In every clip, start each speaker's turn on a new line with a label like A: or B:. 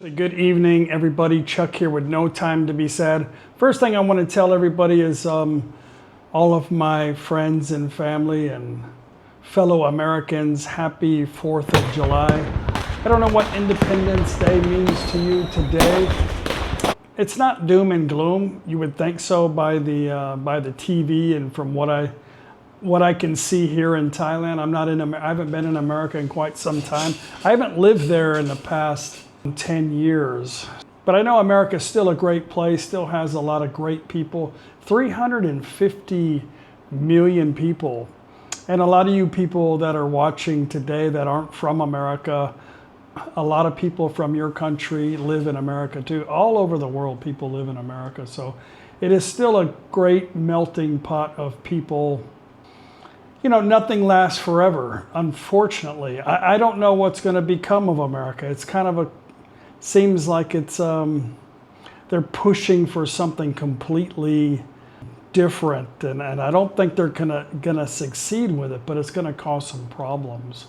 A: Good evening, everybody. Chuck here with No Time to Be Sad. First thing I want to tell everybody is all of my friends and family and fellow Americans, happy 4th of July. I don't know what Independence Day means to you today. It's not doom and gloom. You would think so by the TV and from what I can see here in Thailand. I haven't been in America in quite some time. I haven't lived there in the past 10 years. But I know America's still a great place, still has a lot of great people. 350 million people. And a lot of you people that are watching today that aren't from America, a lot of people from your country live in America too. All over the world, people live in America. So it is still a great melting pot of people. You know, nothing lasts forever, unfortunately. I don't know what's going to become of America. It's kind of seems like it's, they're pushing for something completely different. And I don't think they're gonna succeed with it, but it's gonna cause some problems.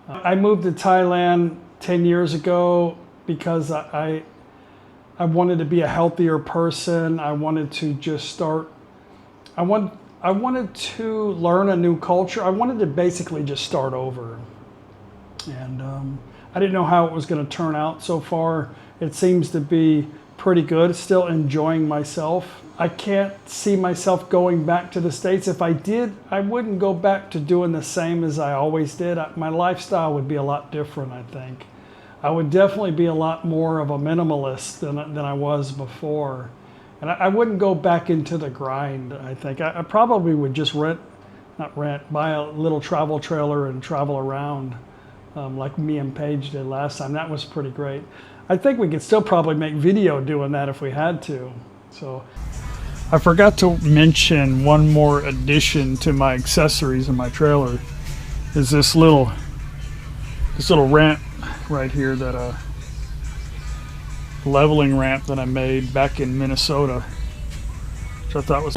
A: I moved to Thailand 10 years ago because I wanted to be a healthier person. I wanted to just start, I wanted to learn a new culture. I wanted to basically just start over. And I didn't know how it was going to turn out so far. It seems to be pretty good. Still enjoying myself. I can't see myself going back to the States. If I did, I wouldn't go back to doing the same as I always did. My lifestyle would be a lot different, I think. I would definitely be a lot more of a minimalist than I was before. And I wouldn't go back into the grind, I think. I probably would just buy a little travel trailer and travel around. Like me and Paige did last time. That was pretty great. I think we could still probably make video doing that if we had to. So I forgot to mention one more addition to my accessories in my trailer is this little ramp right here, that leveling ramp that I made back in Minnesota, which I thought was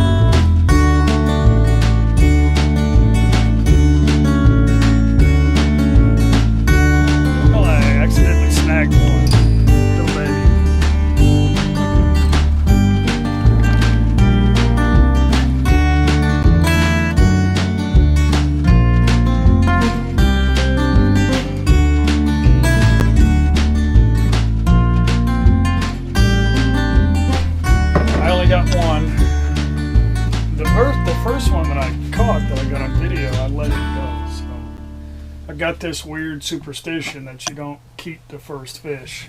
A: got this weird superstition that you don't keep the first fish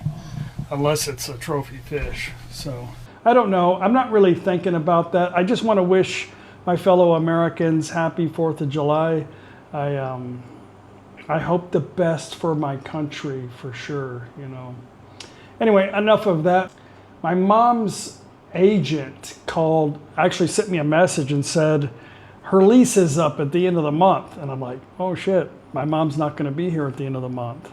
A: unless it's a trophy fish. So I don't know. I'm not really thinking about that. I just want to wish my fellow Americans happy 4th of July. I hope the best for my country for sure, you know. Anyway, enough of that. My mom's agent actually sent me a message and said her lease is up at the end of the month. And I'm like, oh shit. My mom's not going to be here at the end of the month.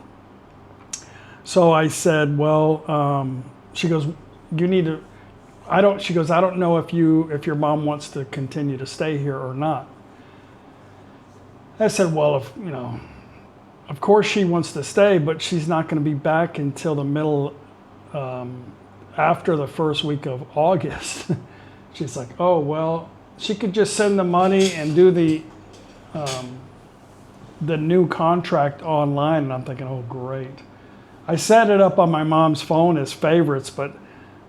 A: So I said, well, she goes, you need to, she goes, I don't know if your mom wants to continue to stay here or not. I said, well, you know, of course she wants to stay, but she's not going to be back until the middle, after the first week of August. She's like, oh, well, she could just send the money and do the new contract online. And I'm thinking, oh great. I set it up on my mom's phone as favorites, but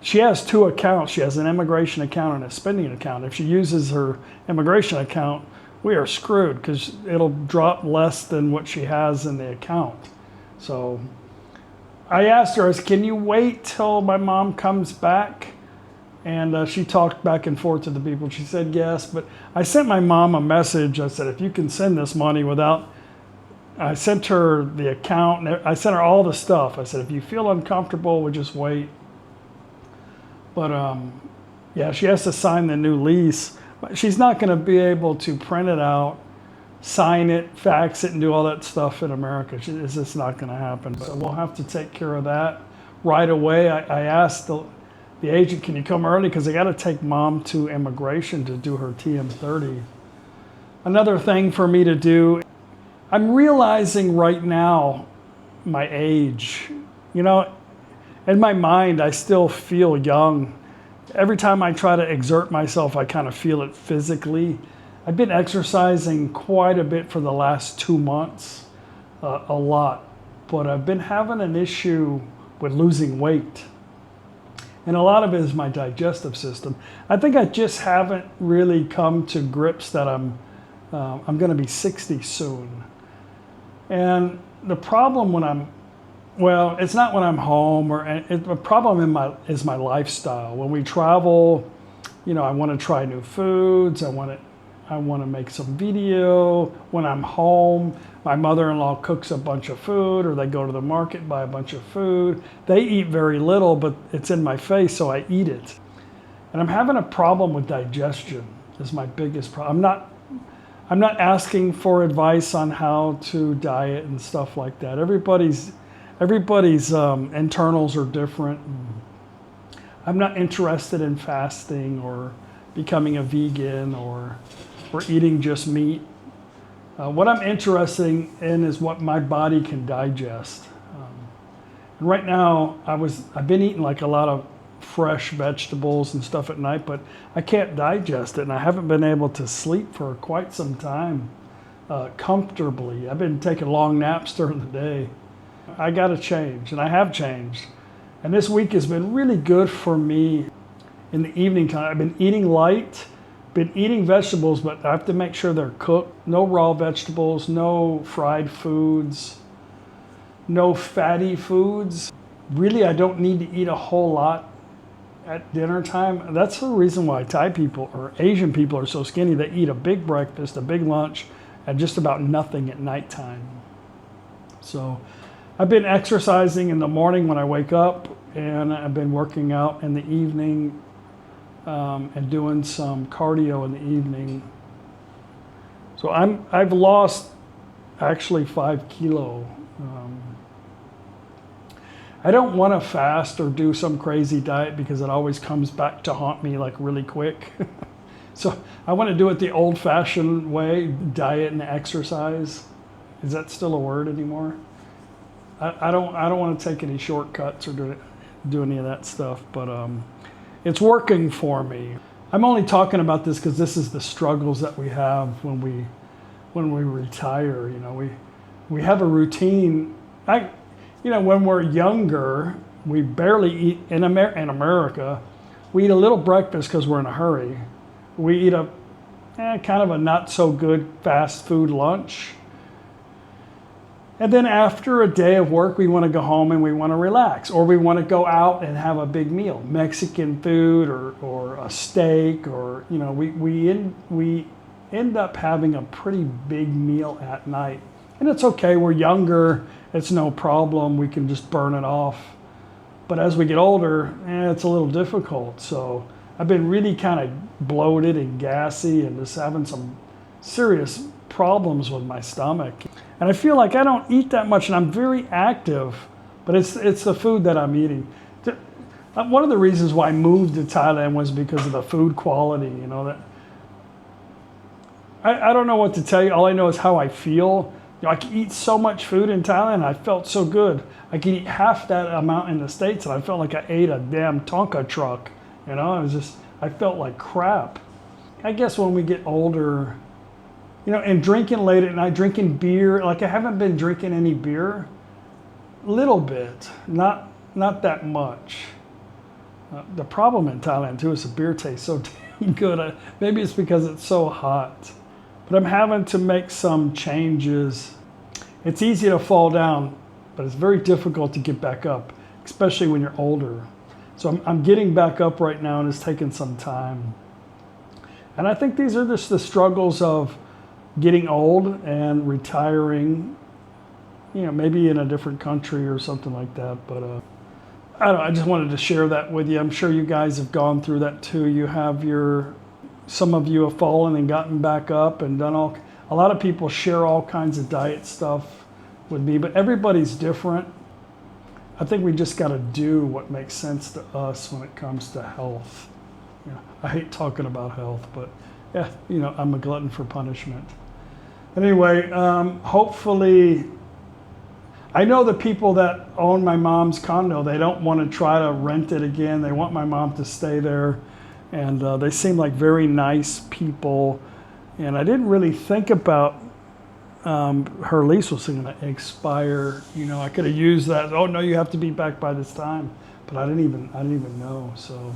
A: she has two accounts. She has an immigration account and a spending account. If she uses her immigration account, we are screwed because it'll drop less than what she has in the account. So I asked her, can you wait till my mom comes back? And she talked back and forth to the people. She said yes, but I sent my mom a message. I said, if you can send this money without, I sent her the account. I sent her all the stuff. I said, if you feel uncomfortable, we'll just wait. But yeah, she has to sign the new lease. But she's not going to be able to print it out, sign it, fax it, and do all that stuff in America. It's just not going to happen. So we'll have to take care of that right away. I asked the agent, can you come early? Because I got to take mom to immigration to do her TM30. Another thing for me to do, I'm realizing right now my age. You know, in my mind, I still feel young. Every time I try to exert myself, I kind of feel it physically. I've been exercising quite a bit for the last 2 months, a lot, but I've been having an issue with losing weight. And a lot of it is my digestive system. I think I just haven't really come to grips that I'm going to be 60 soon. And the problem when it's not when I'm home, the problem is my lifestyle. When we travel, I want to try new foods. I want to make some video. When I'm home, my mother-in-law cooks a bunch of food, or they go to the market, buy a bunch of food. They eat very little, but it's in my face, so I eat it. And I'm having a problem with digestion. Is my biggest problem. I'm not asking for advice on how to diet and stuff like that. Everybody's internals are different. I'm not interested in fasting or becoming a vegan or eating just meat. What I'm interested in is what my body can digest. And right now, I've been eating like a lot of fresh vegetables and stuff at night, but I can't digest it, and I haven't been able to sleep for quite some time comfortably. I've been taking long naps during the day. I got to change, and I have changed. And this week has been really good for me in the evening time. I've been eating light, been eating vegetables, but I have to make sure they're cooked. No raw vegetables, no fried foods, no fatty foods. Really, I don't need to eat a whole lot at dinner time. That's the reason why Thai people or Asian people are so skinny. They eat a big breakfast, a big lunch, and just about nothing at nighttime. So I've been exercising in the morning when I wake up, and I've been working out in the evening and doing some cardio in the evening. So I've lost actually 5 kilos. I don't want to fast or do some crazy diet because it always comes back to haunt me like really quick. So I want to do it the old-fashioned way, diet and exercise. Is that still a word anymore? I don't want to take any shortcuts or do any of that stuff, but it's working for me. I'm only talking about this because this is the struggles that we have when we retire. We have a routine. When we're younger, we barely eat in America. We eat a little breakfast because we're in a hurry. We eat a kind of a not so good fast food lunch. And then after a day of work, we want to go home and we want to relax, or we want to go out and have a big meal, Mexican food or a steak, or we end up having a pretty big meal at night. And it's okay, we're younger, it's no problem, we can just burn it off. But as we get older, it's a little difficult. So I've been really kind of bloated and gassy and just having some serious problems with my stomach. And I feel like I don't eat that much, and I'm very active, but it's the food that I'm eating. One of the reasons why I moved to Thailand was because of the food quality. That I don't know what to tell you. All I know is how I feel. I could eat so much food in Thailand. I felt so good. I could eat half that amount in the States, and I felt like I ate a damn Tonka truck. I felt like crap. I guess when we get older, and drinking late at night, drinking beer, like I haven't been drinking any beer, little bit, not that much. The problem in Thailand too is the beer tastes so damn good. Maybe it's because it's so hot, but I'm having to make some changes. It's easy to fall down, but it's very difficult to get back up, especially when you're older. So I'm getting back up right now, and it's taking some time. And I think these are just the struggles of getting old and retiring, maybe in a different country or something like that. But I don't know, I just wanted to share that with you. I'm sure you guys have gone through that too. Some of you have fallen and gotten back up and done a lot of people share all kinds of diet stuff with me, but everybody's different. I think we just got to do what makes sense to us when it comes to health. I hate talking about health, but I'm a glutton for punishment. Anyway, hopefully, I know the people that own my mom's condo, they don't want to try to rent it again. They want my mom to stay there. And they seem like very nice people. And I didn't really think about her lease was going to expire. You know, I could have used that. Oh no, you have to be back by this time. But I didn't even know. So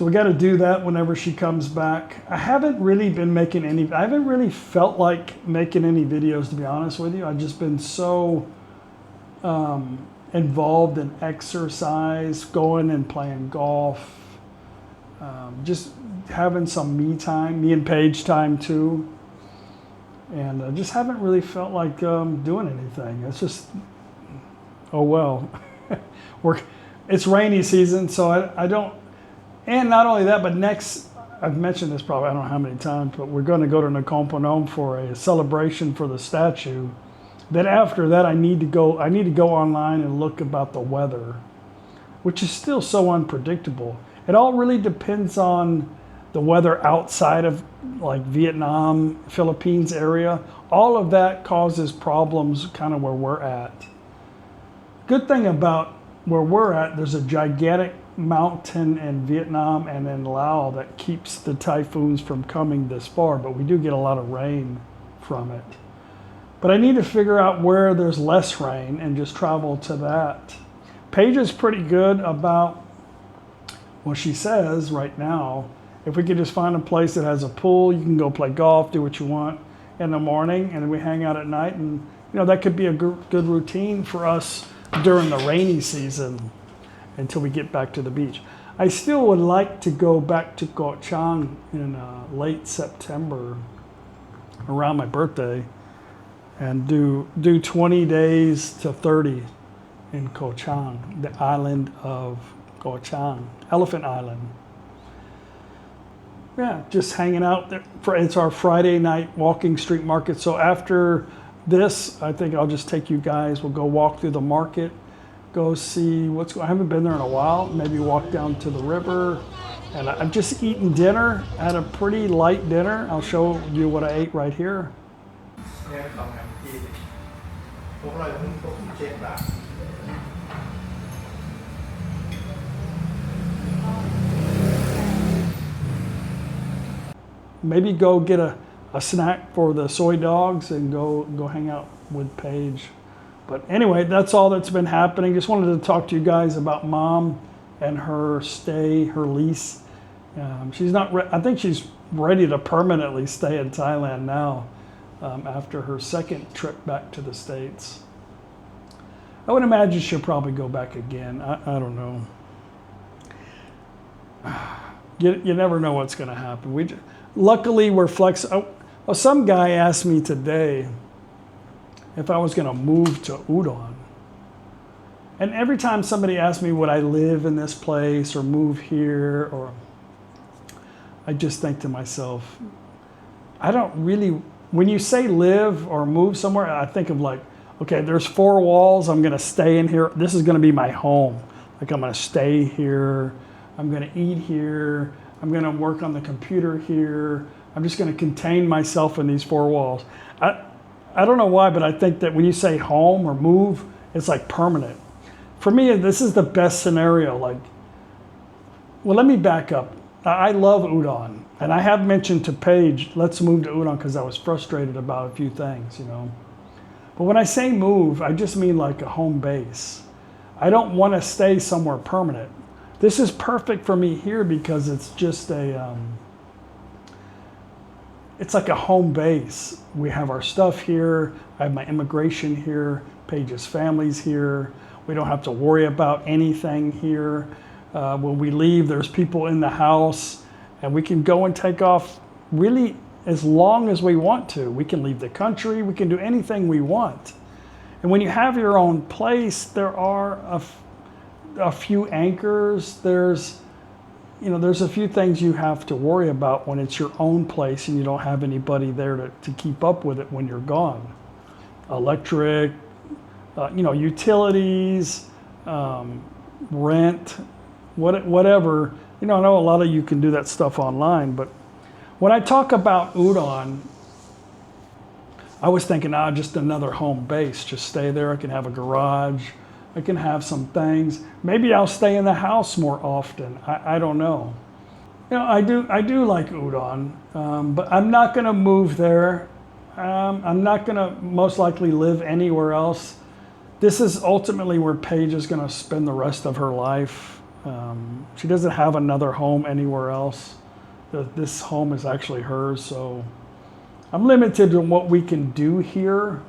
A: we got to do that whenever she comes back. I haven't really been making any. I haven't really felt like making any videos, to be honest with you. I've just been so involved in exercise, going and playing golf, just having some me time, me and Paige time too. And I just haven't really felt like doing anything. It's just, oh well. It's rainy season, so I don't. And not only that, but next, I've mentioned this probably, I don't know how many times, but we're going to go to NakhonPhanom for a celebration for the statue. Then after that, I need to go online and look about the weather, which is still so unpredictable. It all really depends on the weather outside of like Vietnam, Philippines area. All of that causes problems kind of where we're at. Good thing about where we're at, there's a gigantic mountain in Vietnam and in Laos that keeps the typhoons from coming this far, but we do get a lot of rain from it. But I need to figure out where there's less rain and just travel to that. Paige is pretty good about, well, she says right now, if we could just find a place that has a pool, you can go play golf, do what you want in the morning, and then we hang out at night. And you know, that could be a good routine for us during the rainy season until we get back to the beach. I still would like to go back to Koh Chang in late September around my birthday and do 20 days to 30 in Koh Chang, the island of Koh Chang, Elephant Island. Yeah, just hanging out there. It's our Friday night walking street market. So after this, I think I'll just take you guys, we'll go walk through the market, go see what's going on. I haven't been there in a while. Maybe walk down to the river. And I've just eaten dinner. I had a pretty light dinner. I'll show you what I ate right here. Maybe go get a snack for the soy dogs and go hang out with Paige. But anyway, that's all that's been happening. Just wanted to talk to you guys about Mom and her stay, her lease. She's not. I think she's ready to permanently stay in Thailand now after her second trip back to the States. I would imagine she'll probably go back again. I don't know. You never know what's going to happen. Luckily, we're flexible. Oh, some guy asked me today if I was going to move to Udon. And every time somebody asks me would I live in this place or move here, or I just think to myself, I don't really, when you say live or move somewhere, I think of like, okay, there's four walls, I'm going to stay in here. This is going to be my home. Like I'm going to stay here. I'm going to eat here. I'm going to work on the computer here. I'm just going to contain myself in these four walls. I don't know why, but I think that when you say home or move, it's like permanent. For me, this is the best scenario. Like, well, let me back up. I love Udon, and I have mentioned to Paige, let's move to Udon because I was frustrated about a few things, you know. But when I say move, I just mean like a home base. I don't want to stay somewhere permanent. This is perfect for me here because it's just it's like a home base. We have our stuff here. I have my immigration here. Paige's family's here. We don't have to worry about anything here. When we leave, there's people in the house, and we can go and take off really as long as we want to. We can leave the country. We can do anything we want. And when you have your own place, there are a few anchors. There's a few things you have to worry about when it's your own place and you don't have anybody there to keep up with it when you're gone. Electric, utilities, rent, whatever. I know a lot of you can do that stuff online, but when I talk about Udon, I was thinking, just another home base. Just stay there. I can have a garage. I can have some things. Maybe I'll stay in the house more often. I don't know. You know, I do like Udon, but I'm not going to move there. I'm not going to most likely live anywhere else. This is ultimately where Paige is going to spend the rest of her life. She doesn't have another home anywhere else. This home is actually hers, so I'm limited to what we can do here,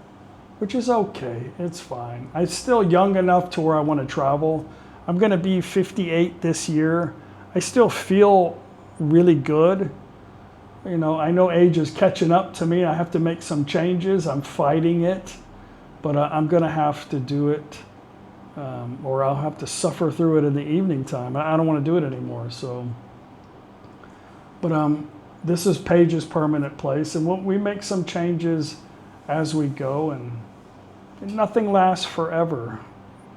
A: which is okay. It's fine. I'm still young enough to where I want to travel. I'm going to be 58 this year. I still feel really good. You know, I know age is catching up to me. I have to make some changes. I'm fighting it, but I'm going to have to do it, or I'll have to suffer through it in the evening time. I don't want to do it anymore. So, but this is Paige's permanent place, and we make some changes as we go, and nothing lasts forever.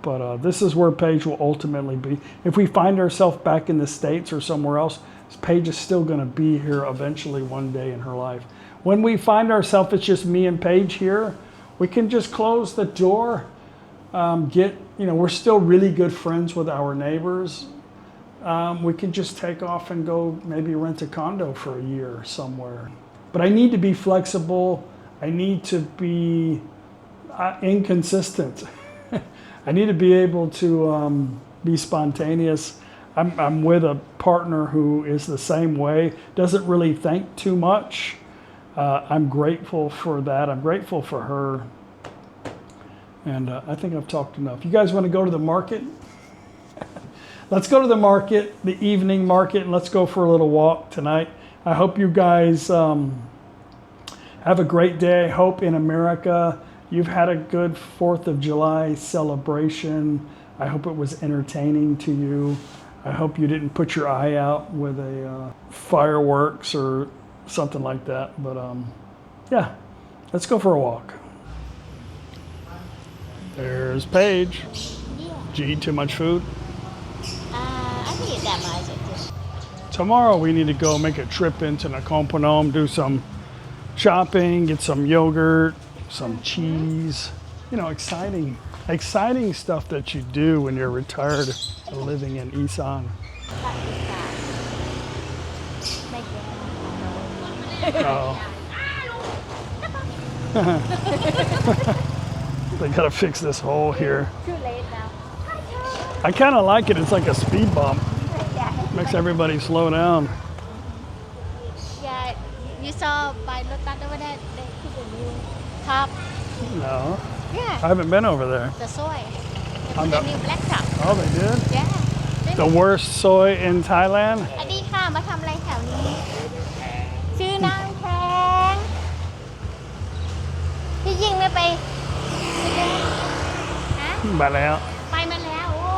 A: But this is where Paige will ultimately be. If we find ourselves back in the States or somewhere else, Paige is still going to be here eventually one day in her life. When we find ourselves, it's just me and Paige here, we can just close the door, we're still really good friends with our neighbors. We can just take off and go maybe rent a condo for a year somewhere. But I need to be flexible. I need to be inconsistent. I need to be able to be spontaneous. I'm with a partner who is the same way, doesn't really think too much. I'm grateful for that. I'm grateful for her. And I think I've talked enough. You guys want to go to the market? Let's go to the market, the evening market, and let's go for a little walk tonight. I hope you guys have a great day. I hope in America you've had a good 4th of July celebration. I hope it was entertaining to you. I hope you didn't put your eye out with a fireworks or something like that. But yeah, let's go for a walk. There's Paige.
B: Yeah.
A: Did you eat too much food?
B: I didn't eat that much.
A: Tomorrow we need to go make a trip into NakhonPhanom, do some shopping, get some yogurt, some cheese. You know, exciting stuff that you do when you're retired living in Isan. Oh. They gotta fix this hole here.
B: Too late now.
A: I kind of like it. It's like a speed bump. Makes everybody slow down.
B: Yeah, you saw by Lotus over there, they put a new top.
A: No,
B: Yeah,
A: I haven't been over there.
B: the soy. They
A: I'm
B: put a
A: not-
B: new black top.
A: Oh, they did?
B: Yeah.
A: The worst soy in Thailand?
B: สวัสดีค่ะมาทำอะไรแถวนี้ ชื่อนางแพงพี่ยิ่งไม่ไปฮะ
A: มาแล้ว
B: ไปมาแล้วโอ้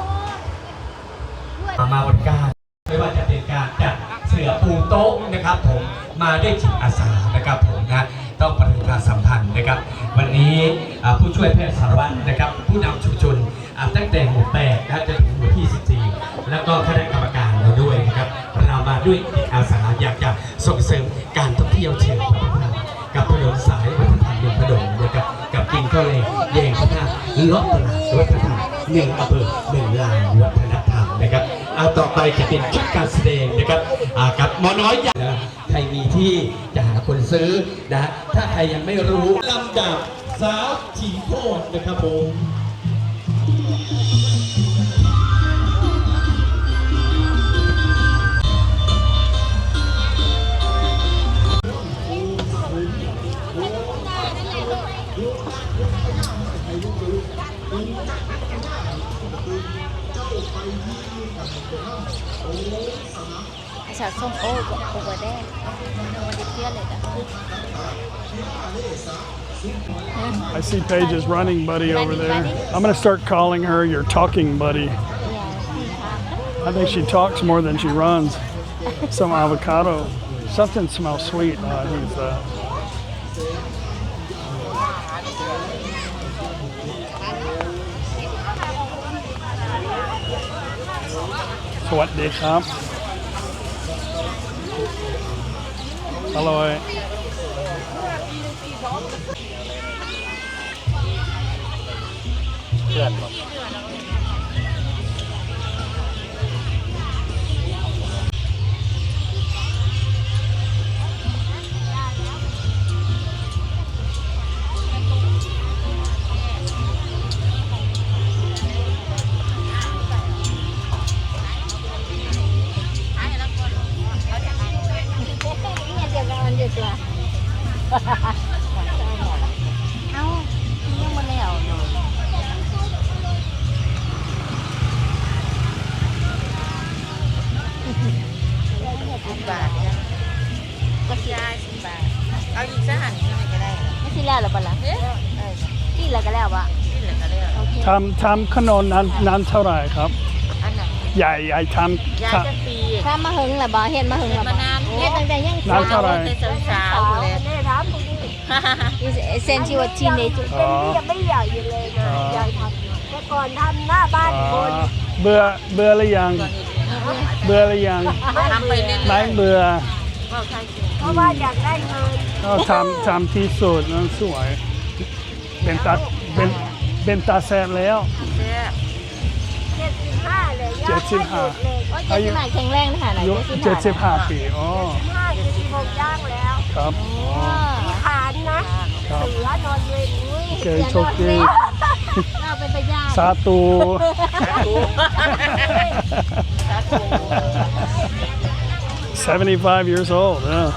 B: ด้วย
C: มาบริการไม่ว่าจะเป็นการจัดเสือปูโต๊ะนะครับผมมาด้วยจิตอาสานะครับผมนะต้องประชาสัมพันธ์นะครับวันนี้ผู้ช่วยแพทย์สารวัตรนะครับผู้นำชุมชนตั้งแต่หมู่8นะจนถึงหมู่ที่14แล้วก็คณะกรรมการเราด้วยนะครับเรามาด้วยจิตอาสาอยากจะส่งเสริมการท่องเที่ยวเชิงวัฒนธรรมกับถนนสายวัฒนธรรมเมืองพดลนะครับกับกินข้าวแรงแยงพระธาตุลดตลาดวัฒนธรรมหนึ่งอำเภอหนึ่งลานวัฒนธรรมนะครับเอาต่อไปจะเป็นชุดการแสดงนะครับกับหมอน้อยใหญ่ใครมีที่จะหาคนซื้อนะถ้าใครยังไม่รู้ลำดับสาวฉีโคตรนะครับผม
B: I saw some over there. Nobody feel it.
A: I see Paige's running buddy over
B: Running
A: there.
B: buddy?
A: I'm going to start calling her your talking buddy.
B: Yeah,
A: I think she talks more than she runs. Some avocado. Something smells sweet. Oh, I think it's that. So what they have? Hello.
D: ดือนหรอ
B: ยังมาแล้ว10 บาทก็สิได้10 บาทเอาอีกสักหันนี่ก็ได้ไม่สิแล้วหรือเปล่าที่แล้วก็แล้ววะที่แล้วก็แล้ว
A: ทำขนมนานเท่าไหร่ครับ
B: อันไหน
A: ใหญ่ทำ
B: จะปีถ้ามาหึงหรือบ่เห็นมาหึงหรือบ่นานเฮ็ดตั้งแต่ยัง
A: นานเท่าไหร่
B: สาวๆเลยเซนชิวทีเนจยังไม่ใหญ่อยู่เลยนะใหญ่ทำแต่ก่อนทำหน้าบ้านคน
A: เบื่อหรือยังทำ
B: ไปเรื่อย
A: ไม่เบื่อ
B: เพราะว่าอยากได้เงิน
A: ก็ทำที่สุดนั่นสวยเป็นตาแซ่บแล้ว
B: 75เลย75แข็งแรงนะคะไหน
A: 75 ปีอ๋อ
B: 76ย่างแล้ว
A: ครับ
B: มีขานนะเสือนอนเวร
A: เก่งโชคดี
B: เราเป็นพยาน
A: สาธุ 75 years old yeah.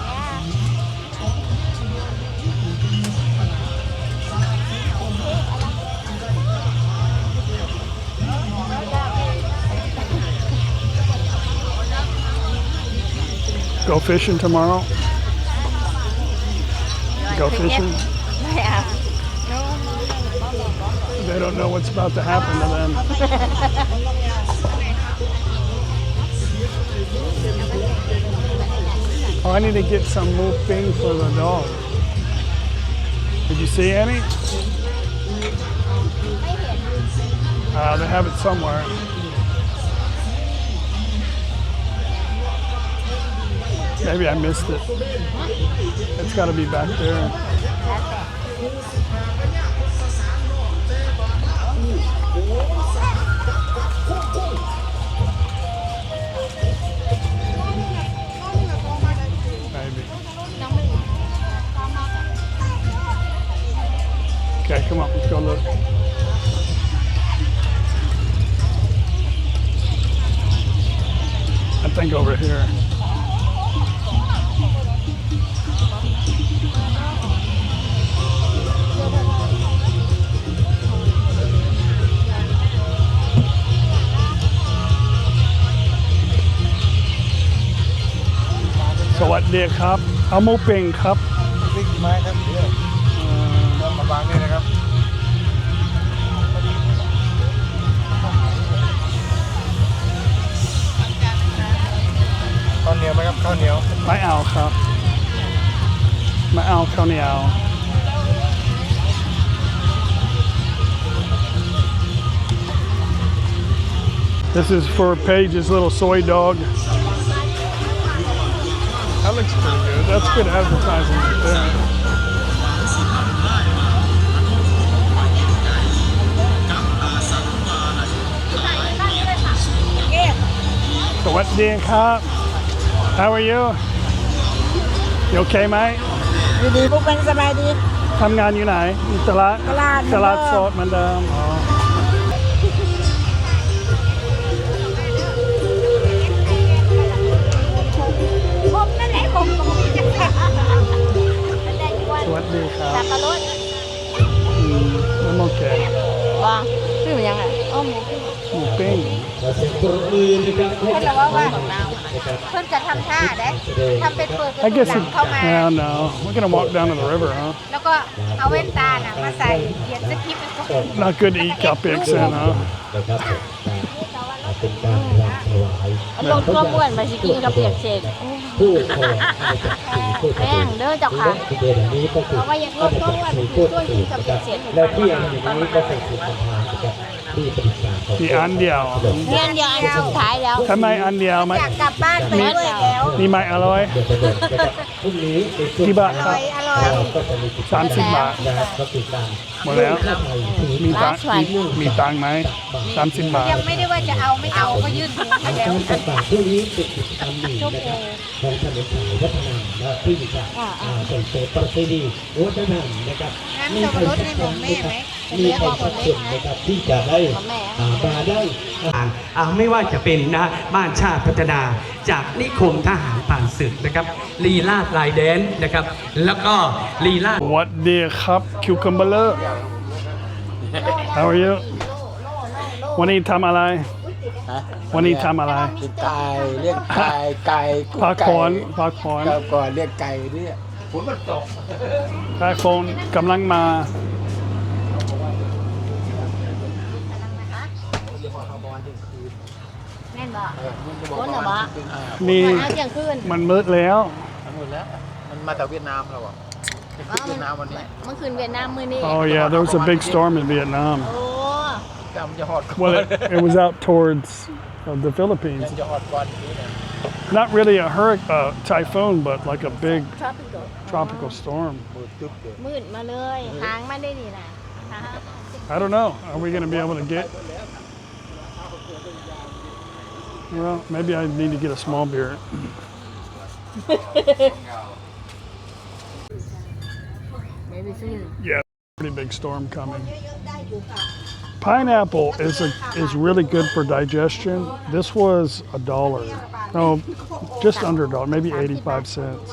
A: Go fishing tomorrow? Go fishing?
B: Yeah.
A: They don't know what's about to happen to them. Oh, I need to get some more thing for the dog. Did you see any? They have it somewhere. Maybe I missed it. It's got to be back there. Maybe. Okay, come on, let's go look. I think over here. Sawasdeeครับเอาหมูปิ้งครับ
D: พริกไม้ครับเดี๋ยวมาวางนี่นะครับข้าวเหนียวไหมครับข้าวเหนียว
A: ไม่เอาครับไม่เอาข้าวเหนียว This is for Paige's little soy dog. That looks pretty good. That's good advertising right there. Sawasdeeครับ How are you? You okay ไหม
B: ดีๆพวกเป็นสบายดี
A: ทำงานอยู่ไหนตลาดสดเหมือนเดิมอ๋อสวัสดีครับ
B: สับปะรด
A: น้ำโอเค
B: ว้าชื่อมันยังไง
A: หมูปิ้ง
B: เพื่อนเราว่าเพื่อนจะทำท่าได้ทำเป็นเปิดประตูหลังเข้ามา
A: Yeah, no. We're gonna walk down to the river, huh?
B: แล้วก็เอาแว่นตาน่ะมาใส่เขียนสคริปต์
A: Not good to eat cupcakes in, huh?
D: เป็นการรำถวาย
B: ลงตัวบ้วนไปสิกินกับเปียกเชกแป้งเด้อเจ้าค่ะเพราะว่าอยากลดตัวบ้วนช่วยกินกับเปียกเชก
D: และที่อย่างนี้ก็เป็นสิ่งสำคัญนะครับ
C: ที่ปรึกษาของ
A: มีอันเดียว
B: เงินเดียวอันสุดท้ายแล้ว
A: ทำไมอันเดียวไหม
B: อยากกลับบ้านไปด้วยแล้ว
A: มีไหมอร่อย
C: เดี๋ยวจะเดินนะครับพรุ่งนี้เป็นช่วง
A: กี่บาทครับ
B: อร่อย
C: เราก็จะมีกิจกรรม
A: 30 บาท
C: นะครับก็คือการ
A: หมดแล้ว
C: ค่าไทยที่
A: มีตังค์มีตังค์ไหม30 บาท
B: ยังไม่ได้ว่าจะเอาไม่เอาก็ยื่นถุงไปแล้ว
C: การต่างๆพวกนี้เป็นกิจกรรมหนึ่งนะครับของถนนสายวัฒนธรรมและที่จะส่งเสริมประเพณีวัฒนธรรมนะครับ
B: น้ำสับปะรดในหม่อมแม่ไหม
C: มีใครสักคนนะครับที่จะได้มาได้ไม่ว่าจะเป็นนะบ้านชาติพัฒนาจากนิคมทหารผ่านศึกนะครับลีลาดลายแดนนะครับแล้วก็ลีลาด
A: What dear ครับ cucumber How are you วันนี้ทำอะไร วันนี้ทำอะไร
D: ไก่เรียกไก่ไก่
A: พักผ่อนพักผ่อน
D: ก่อนเรียกไก่เนี่ยฝนมันตก
A: พักผ่อนกำลังมา
B: แน่นบ่คนเหรอบ่
A: มี
B: เอาเที่ยงคืน
A: มันมืดแล้ว
D: หมดแล้วมันมาจากเวียดนามแล้วอ่ะเวียดนามวันนี้
B: เมื่อคืนเวียดนามมื้อนี้
A: Oh yeah there was a big storm in Vietnam
B: โอ้
D: จำจะหอด
A: well it was out towards the Philippines
D: จะหอดก่อนนี้เนี่ย
A: not really a hurricane typhoon but like a big
B: tropical
A: tropical storm
D: มืดตึ๊บเลย
B: มืดมาเลยหางมาได้นี่นะ
A: I don't know are we going to be able to get well maybe I need to get a small beer
B: maybe soon
A: yeah pretty big storm coming pineapple is really good for digestion this was $1 no just under $1 maybe 85 cents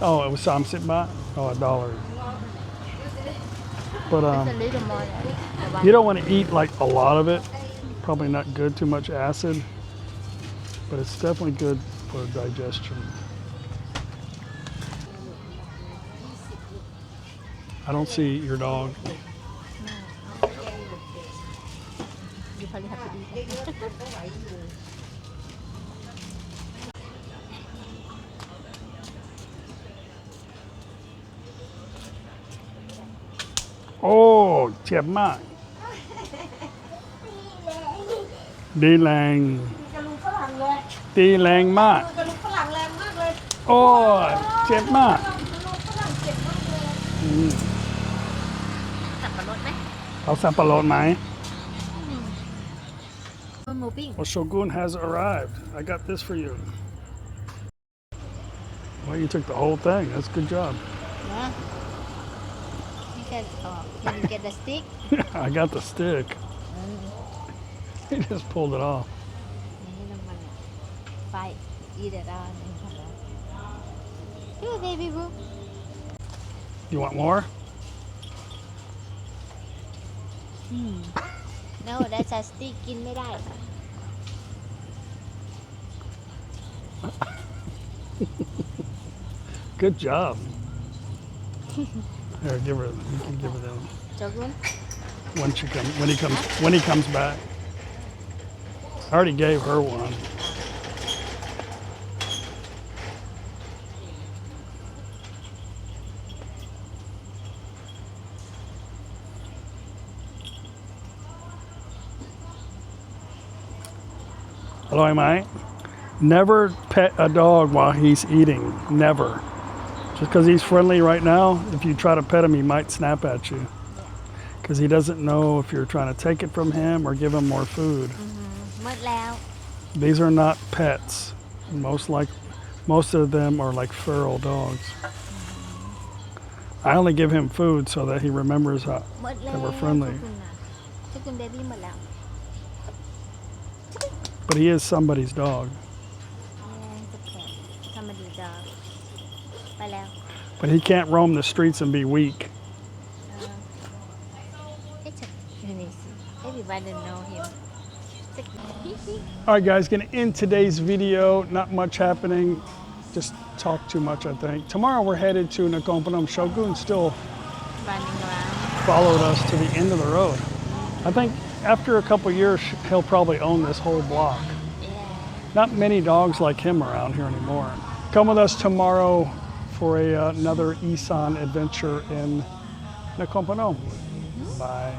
A: oh it was 30 baht oh $1 but
B: a little more
A: you don't want to eat like a lot of it probably not good too much acid but it's definitely good for digestion I don't see your dog
B: you probably have to eat
A: oh เจ็บมากดีแรงตีแรงมากโอ้ยเจ็บมาก
B: สับปะรดไหม
A: เอาสับปะรดไหม
B: หมูปิ้ง
A: Well Shogun has arrived I got this for you well you took the whole thing that's a good job
B: นะนี่แค่Did you get the stick
A: I got the stick he just pulled it off
B: นี่น้ำมันไฟeat it on Here baby boo
A: you want more
B: no that's a stick กินไม่ได้
A: good job here give her you can give her that
B: โจกุน
A: when he comes back I already gave her oneอร่อยไหม Never pet a dog while he's eating. Never. Just because he's friendly right now, if you try to pet him, he might snap at you. Because he doesn't know if you're trying to take it from him or give him more food.
B: หมดแล้ว
A: These are not pets. Most of them are like feral dogs. I only give him food so that he remembers how
B: หมดแล้ว
A: they were friendly.
B: โจกุนเบบี้หมดแล้ว
A: But he is somebody's dog.
B: somebody dog ไปแล้ว
A: But he can't roam the streets and be weak.
B: It's everybody know him
A: All right, guys, gonna end today's video. Not much happening. Just talk too much, I think. Tomorrow we're headed to NakhonPhanom. Shogun still
B: running around
A: followed us to the end of the road. I think after a couple years, he'll probably own this whole block.
B: yeah
A: Not many dogs like him around here anymore. Come with us tomorrow for another Isan adventure in NakhonPhanom. Bye.